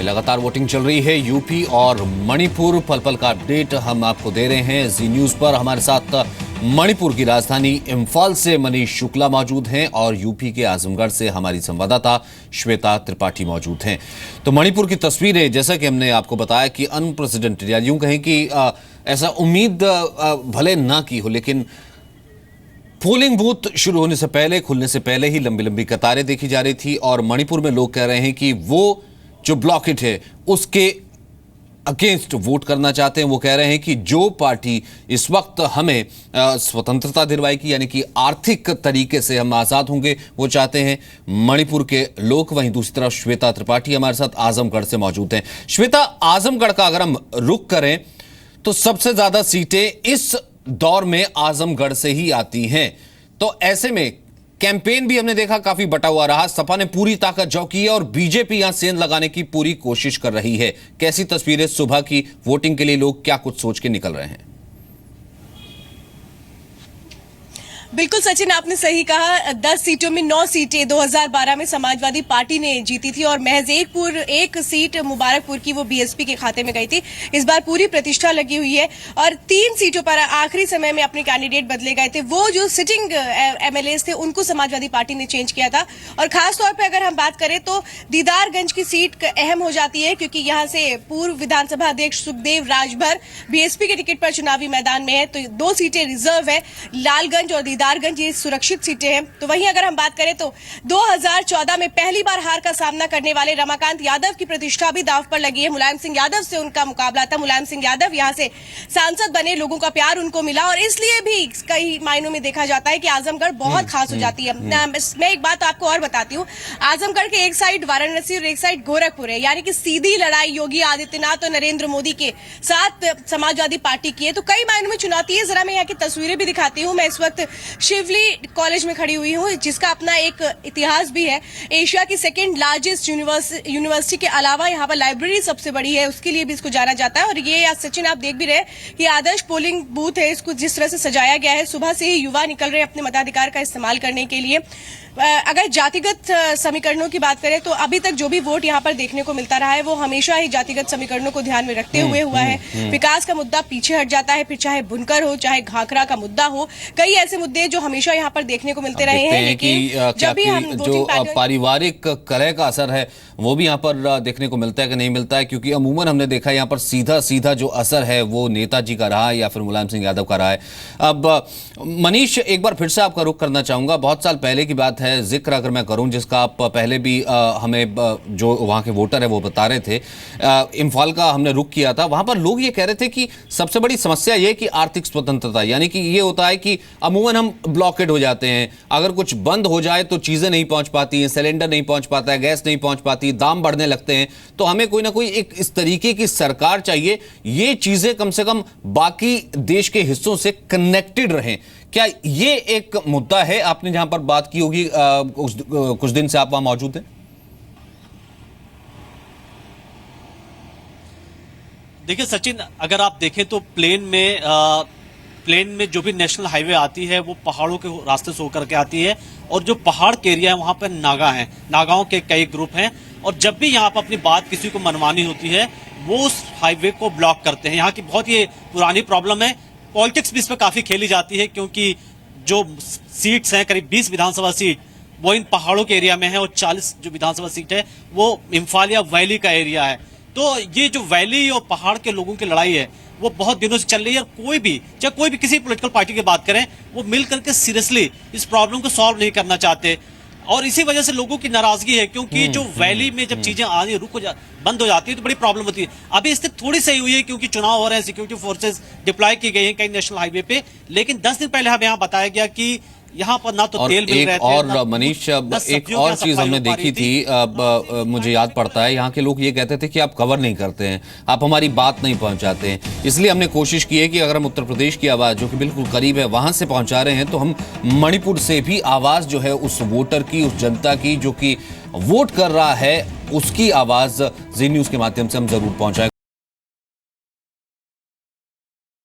में लगातार वोटिंग चल रही है। यूपी और मणिपुर, पल पल का अपडेट हम आपको दे रहे हैं जी न्यूज पर। हमारे साथ मणिपुर की राजधानी इम्फाल से मनीष शुक्ला मौजूद हैं और यूपी के आजमगढ़ से हमारी संवाददाता श्वेता त्रिपाठी मौजूद हैं। तो मणिपुर की तस्वीरें, जैसा कि हमने आपको बताया कि अनप्रेसिडेंटेड, या यूं कहें कि ऐसा उम्मीद भले ना की हो, लेकिन पोलिंग बूथ शुरू होने से पहले, खुलने से पहले ही लंबी लंबी कतारें देखी जा रही थी। और मणिपुर में लोग कह रहे हैं कि वो जो ब्लॉकेट है उसके अगेंस्ट वोट करना चाहते हैं। वो कह रहे हैं कि जो पार्टी इस वक्त हमें स्वतंत्रता दिलवाएगी, यानी कि आर्थिक तरीके से हम आजाद होंगे, वो चाहते हैं मणिपुर के लोग। वहीं दूसरी तरफ श्वेता त्रिपाठी हमारे साथ आजमगढ़ से मौजूद हैं। श्वेता, आजमगढ़ का अगर हम रुख करें तो सबसे ज्यादा सीटें इस दौर में आजमगढ़ से ही आती हैं। तो ऐसे में कैंपेन भी हमने देखा काफी बटा हुआ रहा। सपा ने पूरी ताकत झोंकी है और बीजेपी यहां सेंध लगाने की पूरी कोशिश कर रही है। कैसी तस्वीरें सुबह की वोटिंग के लिए, लोग क्या कुछ सोच के निकल रहे हैं? बिल्कुल सचिन, आपने सही कहा। 10 सीटों में 9 सीटें 2012 में समाजवादी पार्टी ने जीती थी और महज एक सीट मुबारकपुर की वो बीएसपी के खाते में गई थी। इस बार पूरी प्रतिष्ठा लगी हुई है और 3 सीटों पर आखिरी समय में अपने कैंडिडेट बदले गए थे। वो जो सिटिंग एमएलए थे उनको समाजवादी पार्टी ने चेंज किया था। और खासतौर पर अगर हम बात करें तो दीदारगंज की सीट अहम हो जाती है, क्योंकि यहाँ से पूर्व विधानसभा अध्यक्ष सुखदेव राजभर बीएसपी के टिकट पर चुनावी मैदान में है। तो 2 सीटें रिजर्व है, लालगंज और दीदारगंज, ये सुरक्षित सीटें हैं। तो वहीं अगर हम बात करें तो 2014 में पहली बार हार का सामना करने वाले रमाकांत यादव की प्रतिष्ठा भी दांव पर लगी है। मुलायम सिंह यादव से उनका मुकाबला था। मुलायम सिंह यादव यहां से सांसद बने, लोगों का प्यार उनको मिला और इसलिए भी कई मायनों में देखा जाता है कि आजमगढ़ बहुत खास हो जाती है। मैं एक बात आपको और बताती हूँ, आजमगढ़ के एक साइड वाराणसी और एक साइड गोरखपुर है, यानी कि सीधी लड़ाई योगी आदित्यनाथ और नरेंद्र मोदी के साथ समाजवादी पार्टी की है। तो कई मायनों में चुनौती है। जरा मैं यहाँ की तस्वीरें भी दिखाती हूँ। मैं इस वक्त शिवली कॉलेज में खड़ी हुई हूँ, जिसका अपना एक इतिहास भी है। एशिया की सेकंड लार्जेस्ट यूनिवर्सिटी के अलावा यहाँ पर लाइब्रेरी सबसे बड़ी है, उसके लिए भी इसको जाना जाता है। और ये सचिन, आप देख भी रहे कि आदर्श पोलिंग बूथ है, इसको जिस तरह से सजाया गया है। सुबह से ही युवा निकल रहे हैं अपने मताधिकार का इस्तेमाल करने के लिए। अगर जातिगत समीकरणों की बात करें तो अभी तक जो भी वोट यहाँ पर देखने को मिलता रहा है वो हमेशा ही जातिगत समीकरणों को ध्यान में रखते हुए हुआ है। विकास का मुद्दा पीछे हट जाता है, फिर चाहे बुनकर हो, चाहे घाघरा का मुद्दा हो, कई ऐसे मुद्दे जो हमेशा यहाँ पर देखने को मिलते रहे हैं। लेकिन जब भी हम जो पारिवारिक कलह का असर है वो भी यहाँ पर देखने को मिलता है कि नहीं मिलता है? क्योंकि अमूमन हमने देखा है यहाँ पर सीधा सीधा जो असर है वो नेताजी का रहा है या फिर मुलायम सिंह यादव का रहा है। अब मनीष, एक बार फिर से आपका रुख करना चाहूंगा। बहुत साल पहले की बात है, जिक्र अगर मैं करूं जिसका आप पहले भी हमें जो वहां के वोटर है वो बता रहे थे, इम्फाल का हमने रुख किया था। वहां पर लोग ये कह रहे थे कि सबसे बड़ी समस्या ये कि आर्थिक स्वतंत्रता, यानी कि ये होता है कि अमूमन हम ब्लॉकेड हो जाते हैं। अगर कुछ बंद हो जाए तो चीजें नहीं पहुंच पाती हैं, सिलेंडर नहीं पहुंच पाता है, गैस नहीं पहुंच पाती, दाम बढ़ने लगते हैं। तो हमें कोई ना कोई एक इस तरीके की सरकार चाहिए, ये चीजें कम से कम बाकी देश के हिस्सों से कनेक्टेड रहें। क्या ये एक मुद्दा है? आपने जहां पर बात की होगी, कुछ दिन से आप वहां मौजूद हैं। देखिए सचिन, अगर आप देखें तो प्लेन में जो भी नेशनल हाईवे आती है वो पहाड़ों के रास्ते से होकर के आती है और जो पहाड़ के एरिया है वहां पर नागा हैं, नागाओं के कई ग्रुप हैं और जब भी यहाँ पर अपनी बात किसी को मनवानी होती है वो उस हाईवे को ब्लॉक करते हैं। यहाँ की बहुत ये पुरानी प्रॉब्लम है। पॉलिटिक्स भी इस पर काफी खेली जाती है क्योंकि जो सीट्स हैं, करीब 20 विधानसभा सीट वो इन पहाड़ों के एरिया में है और 40 जो विधानसभा सीट है वो इम्फाल या वैली का एरिया है। तो ये जो वैली और पहाड़ के लोगों की लड़ाई है वो बहुत दिनों से चल रही है और कोई भी किसी पॉलिटिकल पार्टी की बात करें वो मिल करके सीरियसली इस प्रॉब्लम को सॉल्व नहीं करना चाहते और इसी वजह से लोगों की नाराजगी है क्योंकि जो वैली में जब चीजें आनी बंद हो जाती है तो बड़ी प्रॉब्लम होती है। अभी स्थिति थोड़ी सही हुई है क्योंकि चुनाव हो रहे हैं, सिक्योरिटी फोर्सेस डिप्लॉय की गई हैं कई नेशनल हाईवे पे, लेकिन 10 दिन पहले हमें यहाँ बताया गया कि यहाँ पर ना तो तेल मिल रहे थे। और मनीष, एक और चीज हमने देखी थी, मुझे याद पड़ता है, यहाँ के लोग ये कहते थे कि आप कवर नहीं करते हैं, आप हमारी बात नहीं पहुंचाते हैं। इसलिए हमने कोशिश की है कि अगर हम उत्तर प्रदेश की आवाज जो कि बिल्कुल करीब है वहां से पहुंचा रहे हैं तो हम मणिपुर से भी आवाज जो है उस वोटर की, उस जनता की जो कि वोट कर रहा है, उसकी आवाज जी न्यूज के माध्यम से हम जरूर पहुंचाएं।